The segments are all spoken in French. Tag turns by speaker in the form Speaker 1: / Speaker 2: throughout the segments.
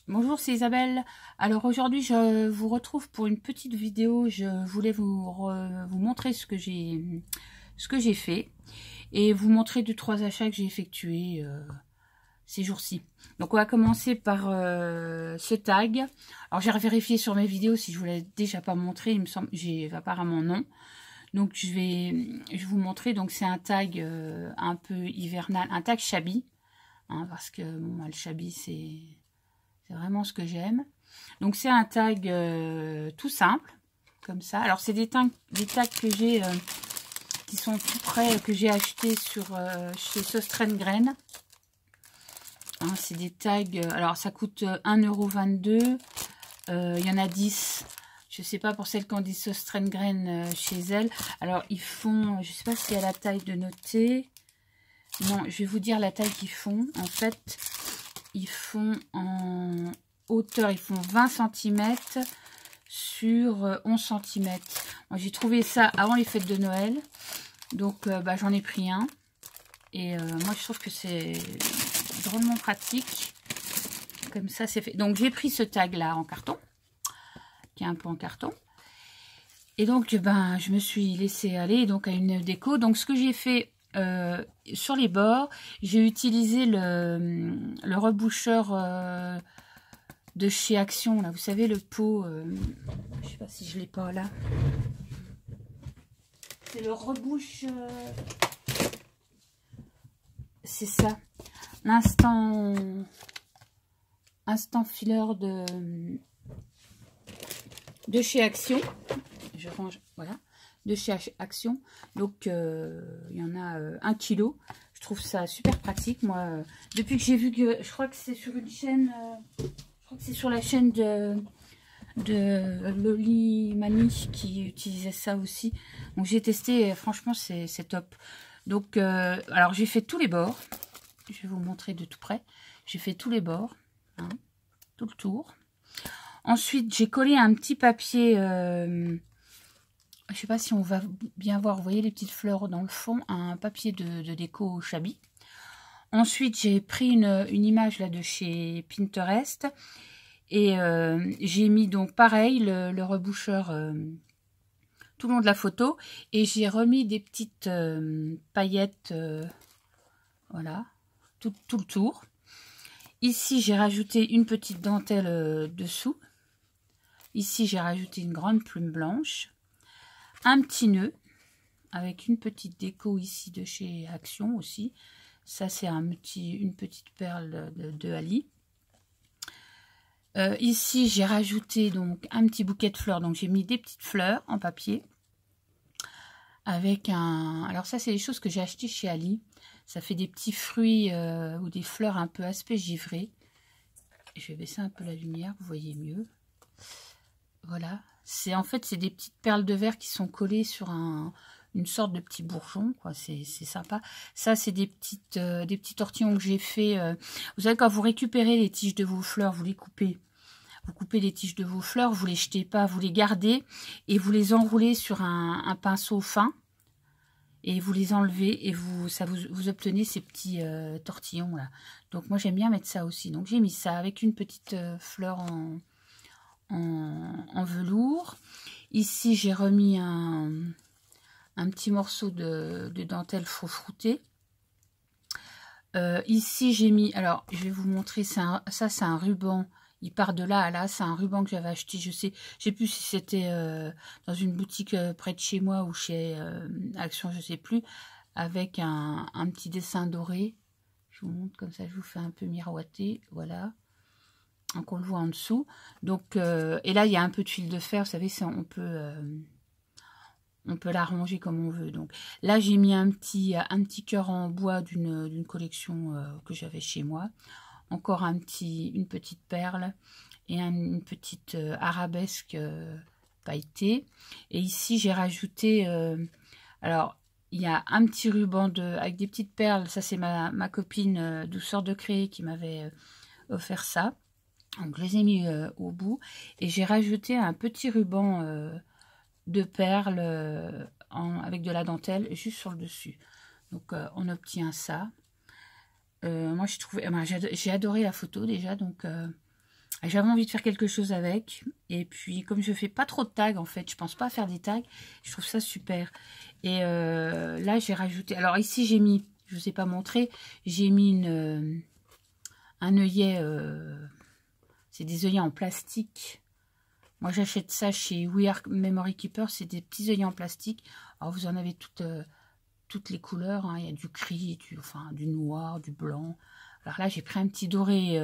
Speaker 1: Bonjour, c'est Isabelle. Alors aujourd'hui, je vous retrouve pour une petite vidéo. Je voulais vous montrer ce que j'ai fait et vous montrer 2-3 achats que j'ai effectués ces jours-ci. Donc on va commencer par ce tag. Alors j'ai vérifié sur mes vidéos si je vous l'ai déjà pas montré. Il me semble, apparemment non. Donc je vais vous montrer. Donc c'est un tag un peu hivernal, un tag shabby, hein, parce que bon, le shabby c'est vraiment ce que j'aime. Donc c'est un tag tout simple, comme ça. Alors c'est des tags que j'ai qui sont tout prêts, que j'ai acheté chez Sostrengren. Hein, c'est des tags, alors ça coûte 1,22 €. Il y en a 10. Je sais pas pour celles qui ont dit Sostrengren chez elles. Alors ils font, je sais pas s'il y a la taille de noter. Non, je vais vous dire la taille qu'ils font. En fait, ils font en hauteur, ils font 20 cm sur 11 cm. Moi, j'ai trouvé ça avant les fêtes de Noël. Donc, j'en ai pris un. Et moi, je trouve que c'est drôlement pratique. Comme ça, c'est fait. Donc, j'ai pris ce tag-là en carton, qui est un peu en carton. Et donc, je me suis laissée aller donc à une déco. Donc, ce que j'ai fait... sur les bords, j'ai utilisé le reboucheur de chez Action, là, vous savez, le pot, je sais pas si je l'ai pas là. C'est le rebouche, c'est ça, instant filler de chez Action. Je range, voilà. De chez Action, donc il y en a 1 kg. Je trouve ça super pratique. Moi, depuis que j'ai vu que, je crois que c'est sur une chaîne, je crois que c'est sur la chaîne de Loli Mani qui utilisait ça aussi. Donc j'ai testé, et franchement c'est top. Donc alors j'ai fait tous les bords. Je vais vous montrer de tout près. J'ai fait tous les bords, hein, tout le tour. Ensuite j'ai collé un petit papier. Je sais pas si on va bien voir, vous voyez les petites fleurs dans le fond, un papier de déco shabby. Ensuite, j'ai pris une image là de chez Pinterest et j'ai mis donc pareil le reboucheur tout le long de la photo et j'ai remis des petites paillettes, voilà, tout le tour. Ici, j'ai rajouté une petite dentelle dessous. Ici, j'ai rajouté une grande plume blanche. Un petit nœud avec une petite déco ici de chez Action aussi. Ça c'est une petite perle de Ali. Ici j'ai rajouté donc un petit bouquet de fleurs. Donc j'ai mis des petites fleurs en papier. Avec alors ça c'est des choses que j'ai achetées chez Ali. Ça fait des petits fruits ou des fleurs un peu aspect givré. Je vais baisser un peu la lumière, vous voyez mieux. Voilà. En fait, c'est des petites perles de verre qui sont collées sur une sorte de petit bourgeon, quoi. C'est sympa. Ça, c'est des petits tortillons que j'ai fait. Vous savez, quand vous récupérez les tiges de vos fleurs, vous les coupez. Vous coupez les tiges de vos fleurs, vous les jetez pas, vous les gardez et vous les enroulez sur un pinceau fin et vous les enlevez et vous obtenez ces petits tortillons là. Donc moi, j'aime bien mettre ça aussi. Donc j'ai mis ça avec une petite fleur en velours. Ici j'ai remis un petit morceau de dentelle faux frouté. Ici j'ai mis, alors je vais vous montrer, ça c'est un ruban, il part de là à là, c'est un ruban que j'avais acheté, je sais plus si c'était dans une boutique près de chez moi ou chez Action, je sais plus, avec un petit dessin doré. Je vous montre comme ça, je vous fais un peu miroiter, voilà. Donc on le voit en dessous. Donc et là il y a un peu de fil de fer, vous savez, on peut l'arranger comme on veut. Donc là j'ai mis un petit cœur en bois d'une collection que j'avais chez moi. Encore une petite perle et une petite arabesque pailletée. Et ici j'ai rajouté alors il y a un petit ruban avec des petites perles. Ça c'est ma copine Douceur de Créer qui m'avait offert ça. Donc je les ai mis au bout et j'ai rajouté un petit ruban de perles avec de la dentelle juste sur le dessus. Donc on obtient ça. Moi j'ai adoré la photo déjà, donc J'avais envie de faire quelque chose avec. Et puis, comme je fais pas trop de tags, en fait, je pense pas à faire des tags. Je trouve ça super. Et là, j'ai rajouté... Alors ici, j'ai mis, je vous ai pas montré, j'ai mis un œillet... c'est des œillets en plastique. Moi, j'achète ça chez We Are Memory Keeper. C'est des petits œillets en plastique. Alors, vous en avez toutes les couleurs. Hein. Il y a du gris, du noir, du blanc. Alors là, j'ai pris un petit doré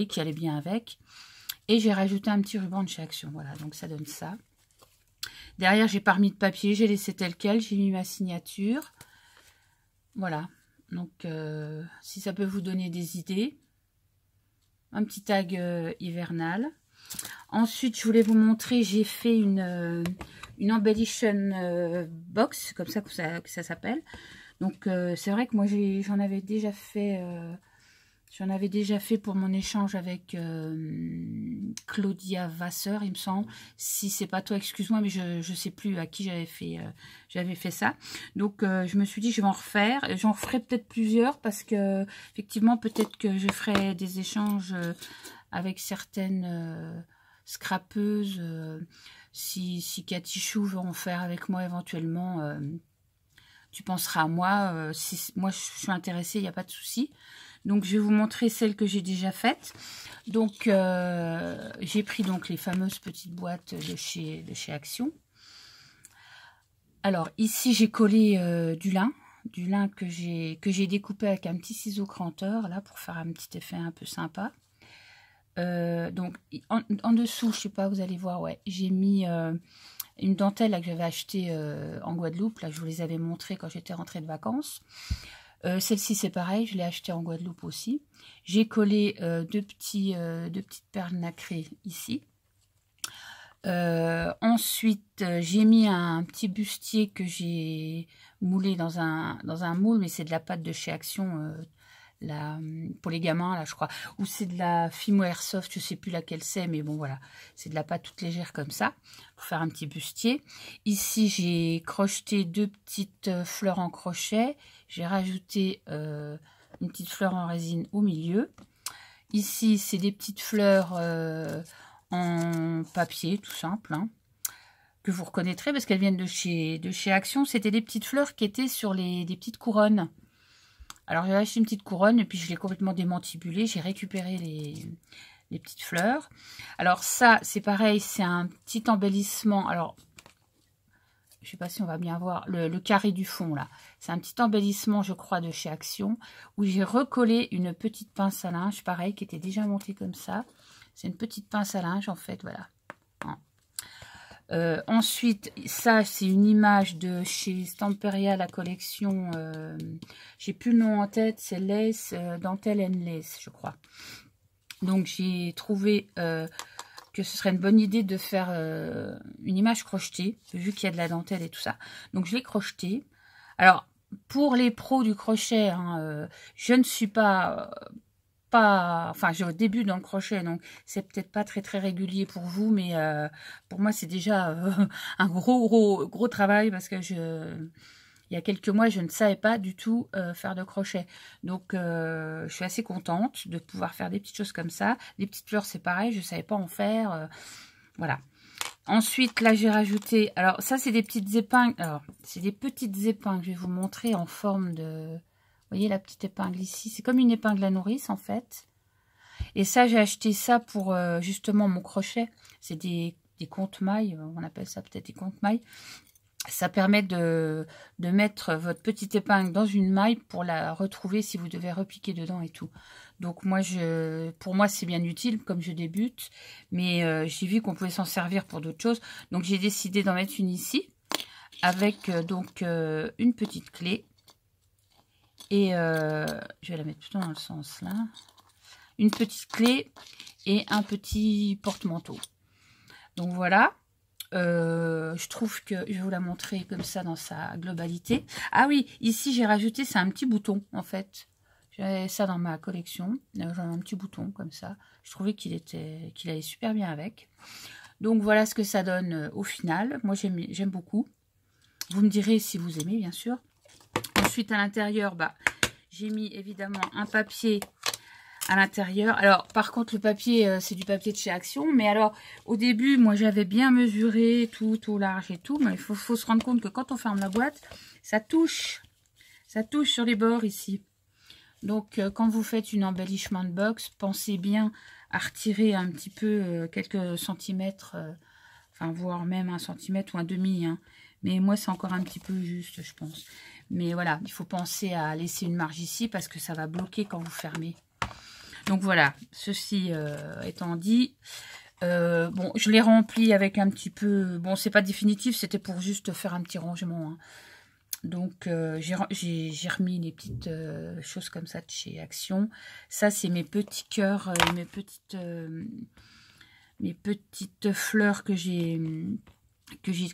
Speaker 1: qui allait bien avec. Et j'ai rajouté un petit ruban de chez Action. Voilà, donc ça donne ça. Derrière, j'ai pas remis de papier. J'ai laissé tel quel. J'ai mis ma signature. Voilà. Donc, si ça peut vous donner des idées. Un petit tag hivernal. Ensuite, je voulais vous montrer, j'ai fait une embellition box, comme ça que ça s'appelle. Donc, c'est vrai que moi, j'en avais déjà fait pour mon échange avec Claudia Vasseur, il me semble. Si c'est pas toi, excuse-moi, mais je sais plus à qui j'avais fait ça. Donc, je me suis dit, je vais en refaire. J'en referai peut-être plusieurs parce que, effectivement, peut-être que je ferai des échanges avec certaines scrapeuses. Si Cathy Chou veut en faire avec moi éventuellement, tu penseras à moi. Si moi, je suis intéressée, il n'y a pas de souci. Donc, je vais vous montrer celles que j'ai déjà faites. Donc, j'ai pris donc les fameuses petites boîtes de chez Action. Alors, ici, j'ai collé du lin que j'ai découpé avec un petit ciseau cranteur, là, pour faire un petit effet un peu sympa. Donc, en dessous, je sais pas, vous allez voir, ouais, j'ai mis une dentelle là, que j'avais achetée en Guadeloupe. Là, je vous les avais montrées quand j'étais rentrée de vacances. Celle-ci, c'est pareil, je l'ai achetée en Guadeloupe aussi. J'ai collé deux petites perles nacrées ici. Ensuite, j'ai mis un petit bustier que j'ai moulé dans un moule, mais c'est de la pâte de chez Action, pour les gamins, là, je crois. Ou c'est de la Fimo Airsoft, je sais plus laquelle c'est, mais bon, voilà. C'est de la pâte toute légère comme ça, pour faire un petit bustier. Ici, j'ai crocheté deux petites fleurs en crochet. J'ai rajouté une petite fleur en résine au milieu. Ici, c'est des petites fleurs en papier, tout simple, hein, que vous reconnaîtrez parce qu'elles viennent de chez Action. C'était des petites fleurs qui étaient sur des petites couronnes. Alors, j'ai acheté une petite couronne et puis je l'ai complètement démantibulée. J'ai récupéré les petites fleurs. Alors, ça, c'est pareil, c'est un petit embellissement. Alors, je ne sais pas si on va bien voir le carré du fond, là. C'est un petit embellissement, je crois, de chez Action, où j'ai recollé une petite pince à linge, pareil, qui était déjà montée comme ça. C'est une petite pince à linge, en fait, voilà. Ensuite, ça, c'est une image de chez Stamperia, la collection, j'ai plus le nom en tête, c'est Lace, Dentelle and Lace, je crois. Donc, j'ai trouvé que ce serait une bonne idée de faire une image crochetée, vu qu'il y a de la dentelle et tout ça. Donc, je l'ai crochetée. Alors, pour les pros du crochet, hein, je ne suis enfin, j'ai au début dans le crochet, donc c'est peut-être pas très régulier pour vous, mais pour moi c'est déjà un gros travail parce que il y a quelques mois je ne savais pas du tout faire de crochet, donc je suis assez contente de pouvoir faire des petites choses comme ça. Les petites fleurs c'est pareil, je savais pas en faire, voilà. Ensuite là j'ai rajouté, alors ça c'est des petites épingles, alors c'est des petites épingles, je vais vous montrer en forme de... Vous voyez la petite épingle ici, c'est comme une épingle à nourrice en fait. Et ça, j'ai acheté ça pour justement mon crochet. C'est des compte-mailles, on appelle ça peut-être des compte-mailles. Ça permet de mettre votre petite épingle dans une maille pour la retrouver si vous devez repiquer dedans et tout. Donc moi, pour moi, c'est bien utile comme je débute. Mais j'ai vu qu'on pouvait s'en servir pour d'autres choses. Donc j'ai décidé d'en mettre une ici avec donc une petite clé. Et je vais la mettre plutôt dans le sens là. Une petite clé et un petit porte-manteau. Donc voilà. Je trouve que je vais vous la montrer comme ça dans sa globalité. Ah oui, ici j'ai rajouté, c'est un petit bouton en fait. J'avais ça dans ma collection. J'en ai un petit bouton comme ça. Je trouvais qu'il allait super bien avec. Donc voilà ce que ça donne au final. Moi j'aime beaucoup. Vous me direz si vous aimez bien sûr. Ensuite, à l'intérieur, j'ai mis évidemment un papier à l'intérieur. Alors, par contre, le papier, c'est du papier de chez Action. Mais alors, au début, moi, j'avais bien mesuré tout au large et tout. Mais il faut se rendre compte que quand on ferme la boîte, ça touche. Ça touche sur les bords ici. Donc, quand vous faites une embellishment box, pensez bien à retirer un petit peu quelques centimètres, enfin, voire même 1 centimètre ou un demi. Hein. Mais moi, c'est encore un petit peu juste, je pense. Mais voilà, il faut penser à laisser une marge ici parce que ça va bloquer quand vous fermez. Donc voilà, ceci étant dit, bon, je l'ai rempli avec un petit peu... Bon, c'est pas définitif, c'était pour juste faire un petit rangement. Hein. Donc, j'ai remis les petites choses comme ça de chez Action. Ça, c'est mes petits cœurs, mes petites fleurs que j'ai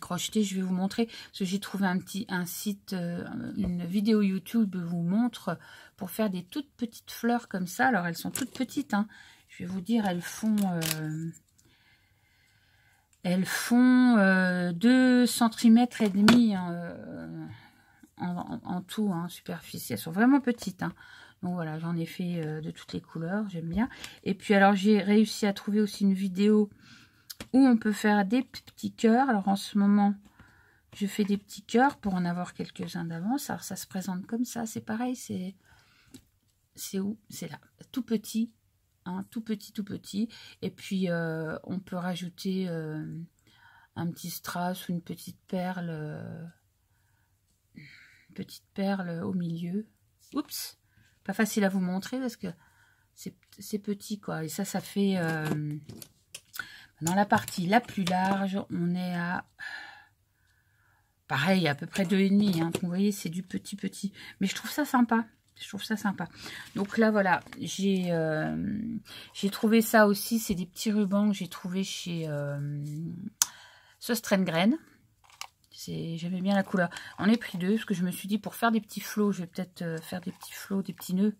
Speaker 1: crocheté. Je vais vous montrer parce que j'ai trouvé un site, une vidéo YouTube vous montre pour faire des toutes petites fleurs comme ça. Alors elles sont toutes petites, hein. Je vais vous dire, elles font 2 cm et demi en tout, hein, superficie. Elles sont vraiment petites, hein. Donc voilà, j'en ai fait de toutes les couleurs, j'aime bien. Et puis alors j'ai réussi à trouver aussi une vidéo où on peut faire des petits cœurs. Alors en ce moment, je fais des petits cœurs pour en avoir quelques-uns d'avance. Alors ça se présente comme ça, c'est pareil, c'est où? C'est là, tout petit, hein, tout petit. Et puis on peut rajouter un petit strass ou une petite perle au milieu. Oups, pas facile à vous montrer parce que c'est petit quoi. Et ça fait... dans la partie la plus large, on est à... Pareil, à peu près 2,5. Hein. Vous voyez, c'est du petit. Mais je trouve ça sympa. Donc là, voilà. J'ai trouvé ça aussi. C'est des petits rubans que j'ai trouvé chez Söstrengren. J'aimais bien la couleur. On est pris 2 parce que je me suis dit pour faire des petits flots, je vais peut-être faire des petits flots, des petits nœuds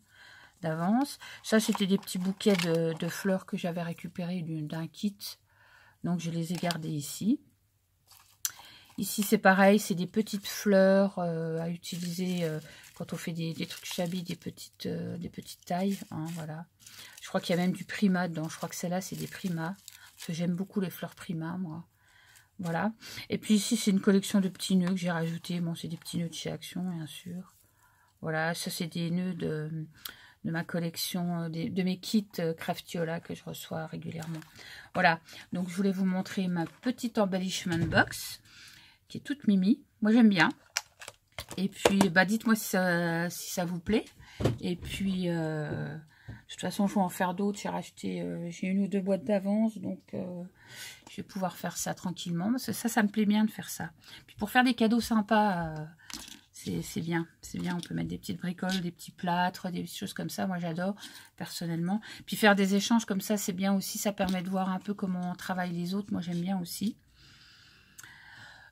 Speaker 1: d'avance. Ça, c'était des petits bouquets de fleurs que j'avais récupérés d'un kit. Donc, je les ai gardés ici. Ici, c'est pareil, c'est des petites fleurs à utiliser quand on fait des trucs shabby, des petites tailles. Hein, voilà. Je crois qu'il y a même du Prima dedans. Je crois que celle-là, c'est des Prima. Parce que j'aime beaucoup les fleurs Prima, moi. Voilà. Et puis ici, c'est une collection de petits nœuds que j'ai rajoutés. Bon, c'est des petits nœuds de chez Action, bien sûr. Voilà, ça, c'est des nœuds de ma collection, de mes kits Craftiola que je reçois régulièrement. Voilà, donc je voulais vous montrer ma petite embellishment box qui est toute mimi. Moi, j'aime bien. Et puis, bah, dites-moi si ça vous plaît. Et puis, de toute façon, je vais en faire d'autres. J'ai racheté, j'ai 1 ou 2 boîtes d'avance, donc je vais pouvoir faire ça tranquillement. Parce que ça me plaît bien de faire ça. Puis pour faire des cadeaux sympas... c'est bien, on peut mettre des petites bricoles, des petits plâtres, des choses comme ça, moi j'adore personnellement. Puis faire des échanges comme ça, c'est bien aussi, ça permet de voir un peu comment travaillent les autres, moi j'aime bien aussi.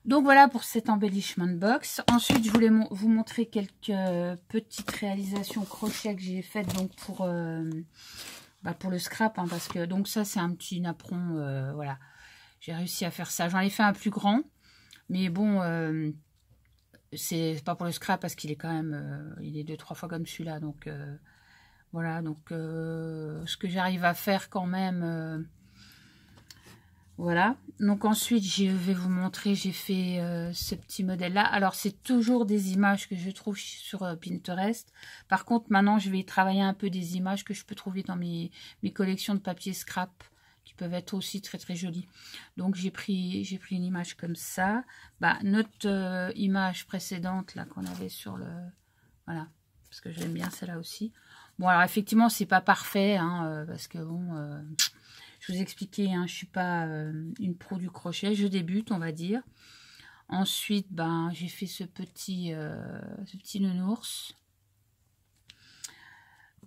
Speaker 1: Donc voilà pour cette embellishment box. Ensuite, je voulais vous montrer quelques petites réalisations crochet que j'ai faites donc pour le scrap, hein, parce que donc ça c'est un petit napperon, voilà. J'ai réussi à faire ça, j'en ai fait un plus grand, mais bon... c'est pas pour le scrap parce qu'il est quand même il est 2-3 fois comme celui-là, donc voilà, donc ce que j'arrive à faire quand même, voilà. Donc ensuite je vais vous montrer, j'ai fait ce petit modèle là. Alors c'est toujours des images que je trouve sur Pinterest. Par contre maintenant je vais travailler un peu des images que je peux trouver dans mes collections de papier scrap, qui peuvent être aussi très très jolies. Donc j'ai pris une image comme ça. Bah, notre image précédente là qu'on avait sur le... Voilà, parce que j'aime bien celle-là aussi. Bon alors effectivement c'est pas parfait, hein, parce que bon, je vous ai expliqué, hein, je suis pas une pro du crochet, je débute on va dire. Ensuite ben j'ai fait ce petit nounours.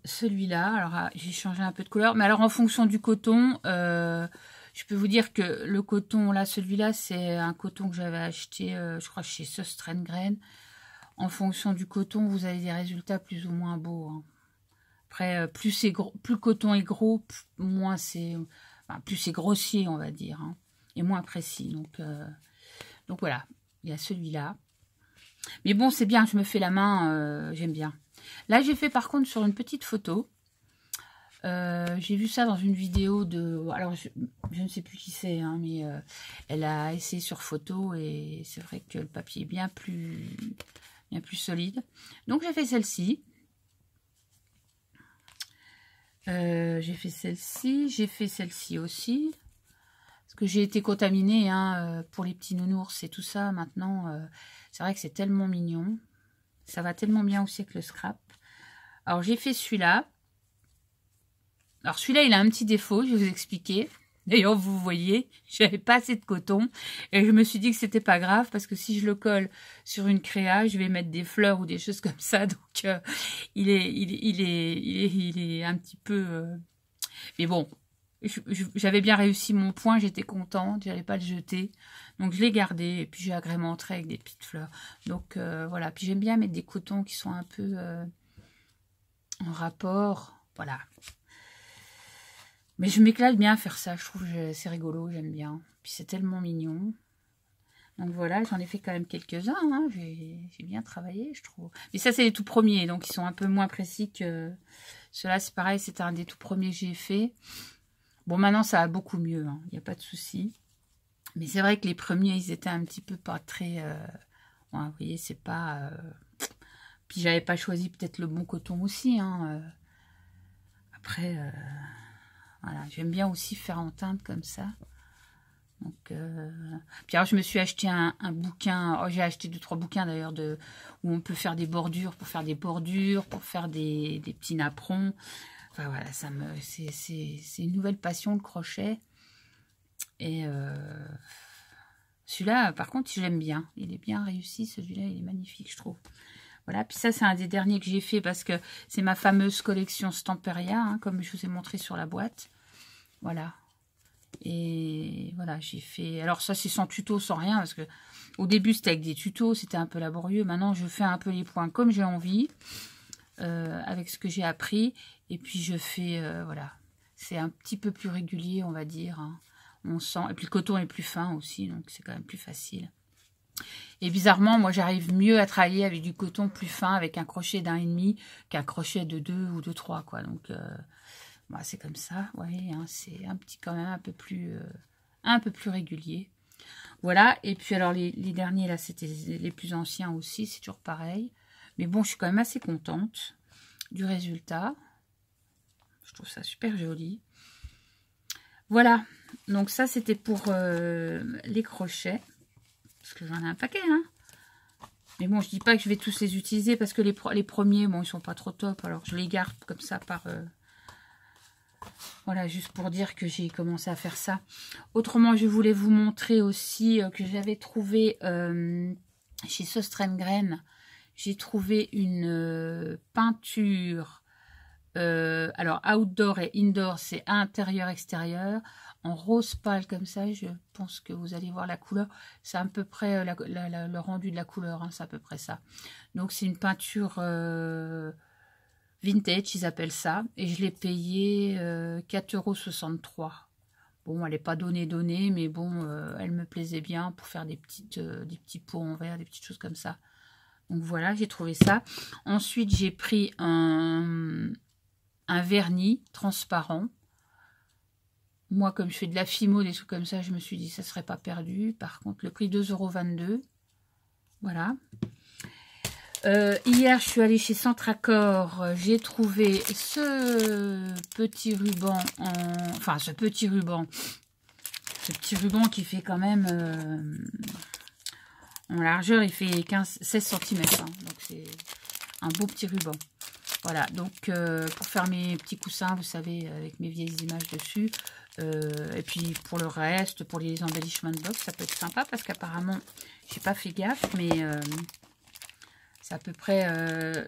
Speaker 1: Celui-là, alors j'ai changé un peu de couleur, mais alors en fonction du coton, je peux vous dire que le coton, là, celui-là, c'est un coton que j'avais acheté, je crois, chez Söstrengren. En fonction du coton, vous avez des résultats plus ou moins beaux. Hein. Après, plus le coton est gros, moins c'est, enfin, plus c'est grossier, on va dire, hein, et moins précis. Donc voilà, il y a celui-là. Mais bon, c'est bien, je me fais la main, j'aime bien. Là, j'ai fait par contre sur une petite photo. J'ai vu ça dans une vidéo de... Alors, je ne sais plus qui c'est, hein, mais elle a essayé sur photo et c'est vrai que le papier est bien plus solide. Donc, j'ai fait celle-ci. J'ai fait celle-ci aussi. Parce que j'ai été contaminée hein, pour les petits nounours et tout ça. Maintenant, c'est vrai que c'est tellement mignon. Ça va tellement bien aussi avec le scrap. Alors, j'ai fait celui-là. Alors, celui-là, il a un petit défaut, je vais vous expliquer. D'ailleurs, vous voyez, j'avais pas assez de coton. Et je me suis dit que c'était pas grave, parce que si je le colle sur une créa, je vais mettre des fleurs ou des choses comme ça. Donc, il est un petit peu... Mais bon, j'avais bien réussi mon point, j'étais contente, j'allais pas le jeter. Donc, je l'ai gardé, et puis j'ai agrémenté avec des petites fleurs. Donc, voilà. Puis j'aime bien mettre des cotons qui sont un peu en rapport. Voilà. Mais je m'éclate bien à faire ça, je trouve que c'est rigolo, j'aime bien. Puis c'est tellement mignon. Donc voilà, j'en ai fait quand même quelques-uns, hein. J'ai bien travaillé, je trouve. Mais ça, c'est les tout premiers, donc ils sont un peu moins précis que... Ceux-là, c'est pareil, c'était un des tout premiers que j'ai fait. Bon, maintenant, ça va beaucoup mieux, hein. Il n'y a pas de souci. Mais c'est vrai que les premiers, ils étaient un petit peu pas très... Ouais, vous voyez, c'est pas... Puis j'avais pas choisi peut-être le bon coton aussi, hein. Après... Voilà, j'aime bien aussi faire en teinte comme ça. Donc, puis alors je me suis acheté un bouquin. Oh, j'ai acheté 2-3 bouquins d'ailleurs où on peut faire des bordures, pour faire des petits napperons. Enfin voilà, c'est une nouvelle passion, le crochet. Et celui-là, par contre, je l'aime bien. Il est bien réussi, celui-là, il est magnifique, je trouve. Voilà, puis ça, c'est un des derniers que j'ai fait parce que c'est ma fameuse collection Stamperia, hein, comme je vous ai montré sur la boîte. Voilà. Et voilà, j'ai fait... Alors ça, c'est sans tuto, sans rien, parce que au début, c'était avec des tutos, c'était un peu laborieux. Maintenant, je fais un peu les points comme j'ai envie, avec ce que j'ai appris. Et puis, je fais... voilà. C'est un petit peu plus régulier, on va dire. Hein. On sent... Et puis, le coton est plus fin aussi, donc c'est quand même plus facile. Et bizarrement, moi, j'arrive mieux à travailler avec du coton plus fin, avec un crochet d'1,5 qu'un crochet de 2 ou de 3, quoi. Donc, bah, c'est comme ça, vous voyez, hein, c'est quand même un peu plus régulier. Voilà, et puis alors, les derniers, là, c'était les plus anciens aussi, c'est toujours pareil. Mais bon, je suis quand même assez contente du résultat. Je trouve ça super joli. Voilà, donc ça, c'était pour les crochets. Parce que j'en ai un paquet, hein. Mais bon, je dis pas que je vais tous les utiliser parce que les premiers, bon, ils sont pas trop top. Alors, je les garde comme ça par... Voilà, juste pour dire que j'ai commencé à faire ça. Autrement, je voulais vous montrer aussi que j'avais trouvé chez Sostrengren, j'ai trouvé une peinture. Alors, outdoor et indoor, c'est intérieur-extérieur. En rose pâle comme ça, je pense que vous allez voir la couleur. C'est à peu près le rendu de la couleur, hein, c'est à peu près ça. Donc c'est une peinture vintage, ils appellent ça. Et je l'ai payé 4,63 €. Bon, elle n'est pas donnée, mais bon, elle me plaisait bien pour faire des petits pots en verre, des petites choses comme ça. Donc voilà, j'ai trouvé ça. Ensuite, j'ai pris un vernis transparent. Moi, comme je fais de la fimo, des trucs comme ça, je me suis dit ça ne serait pas perdu. Par contre, le prix 2,22 €. Voilà. Hier, je suis allée chez Centracor. J'ai trouvé ce petit ruban Enfin, ce petit ruban qui fait quand même... en largeur, il fait 16 cm. Hein, donc, c'est un beau petit ruban. Voilà, donc pour faire mes petits coussins, vous savez, avec mes vieilles images dessus. Et puis pour le reste, pour les embellishment box, ça peut être sympa parce qu'apparemment, j'ai pas fait gaffe, mais c'est à peu près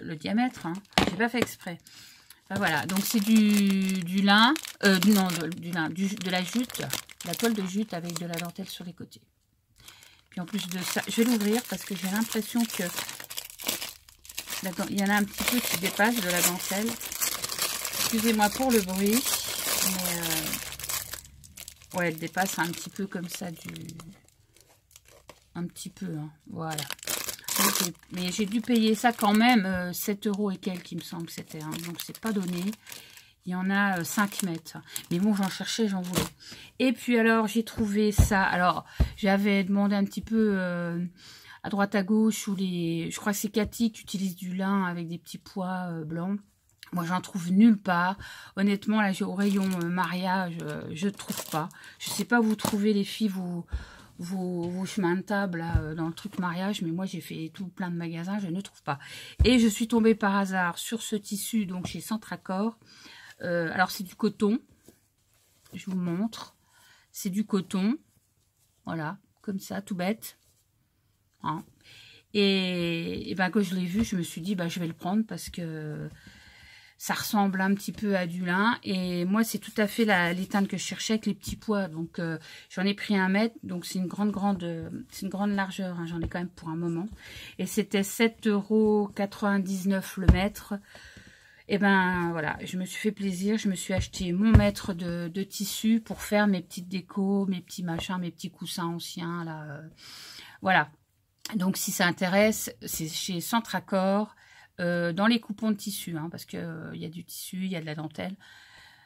Speaker 1: le diamètre. Hein. J'ai pas fait exprès. Enfin, voilà, donc c'est du lin, de la jute, la toile de jute avec de la dentelle sur les côtés. Puis en plus de ça, je vais l'ouvrir parce que j'ai l'impression que il y en a un petit peu qui dépasse de la dentelle. Excusez-moi pour le bruit, mais ouais, elle dépasse un petit peu comme ça un petit peu, hein, voilà. Mais j'ai dû payer ça quand même 7 € et quelques, il me semble que c'était, hein, donc c'est pas donné. Il y en a 5 mètres. Mais bon, j'en cherchais, j'en voulais. Et puis alors, j'ai trouvé ça. Alors, j'avais demandé un petit peu à droite à gauche où je crois que c'est Cathy qui utilise du lin avec des petits pois blancs. Moi, j'en trouve nulle part. Honnêtement, là, au rayon mariage, je ne trouve pas. Je sais pas où vous trouvez, les filles, vos chemins de table là, dans le truc mariage, mais moi j'ai fait tout plein de magasins, je ne trouve pas. Et je suis tombée par hasard sur ce tissu, donc chez Centracor. Alors c'est du coton, je vous montre. C'est du coton, voilà, comme ça, tout bête. Hein. Et ben, quand je l'ai vu, je me suis dit, bah, je vais le prendre parce que ça ressemble un petit peu à du lin. Et moi, c'est tout à fait les teintes que je cherchais avec les petits pois. Donc, j'en ai pris 1 mètre. Donc, c'est une grande largeur. Hein, j'en ai quand même pour un moment. Et c'était 7,99 € le mètre. Et ben, voilà, je me suis fait plaisir. Je me suis acheté mon mètre de tissu pour faire mes petites décos, mes petits machins, mes petits coussins anciens. Là, voilà. Donc, si ça intéresse, c'est chez Centracor. Dans les coupons de tissu, hein, parce que y a du tissu, il y a de la dentelle.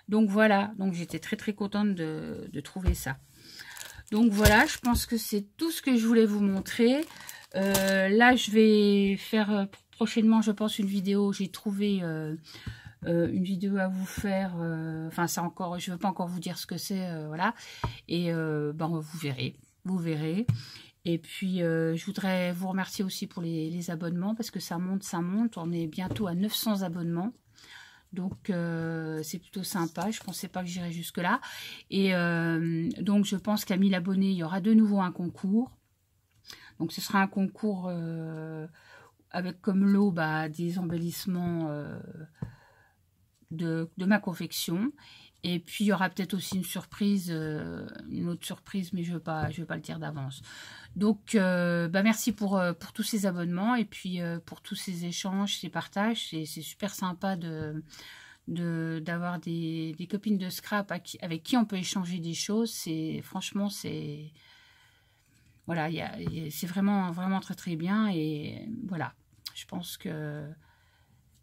Speaker 1: Donc voilà, donc j'étais très très contente de trouver ça. Donc voilà, je pense que c'est tout ce que je voulais vous montrer. Là, je vais faire prochainement, je pense, une vidéo. J'ai trouvé une vidéo à vous faire. Enfin, c'est encore, je ne veux pas encore vous dire ce que c'est, voilà. Et ben, vous verrez, vous verrez. Et puis, je voudrais vous remercier aussi pour les abonnements, parce que ça monte, ça monte. On est bientôt à 900 abonnements. Donc, c'est plutôt sympa. Je ne pensais pas que j'irais jusque-là. Et donc, je pense qu'à 1000 abonnés, il y aura de nouveau un concours. Donc, ce sera un concours avec comme lot des embellissements de ma confection. Et puis, il y aura peut-être aussi une surprise, une autre surprise, mais je ne veux pas le dire d'avance. Donc, merci pour tous ces abonnements et puis pour tous ces échanges, ces partages. C'est super sympa d'avoir des copines de scrap avec qui on peut échanger des choses. Franchement, c'est voilà, c'est vraiment, vraiment très, très bien. Et voilà, je pense que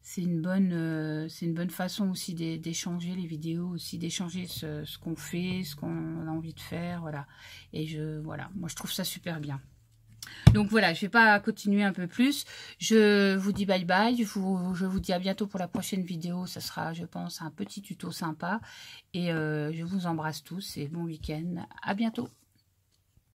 Speaker 1: c'est une bonne façon aussi d'échanger les vidéos, aussi d'échanger ce qu'on fait, ce qu'on a envie de faire, voilà. Et voilà, moi je trouve ça super bien. Donc voilà, je ne vais pas continuer un peu plus. Je vous dis bye bye. Je vous dis à bientôt pour la prochaine vidéo. Ça sera, je pense, un petit tuto sympa. Et je vous embrasse tous et bon week-end. À bientôt.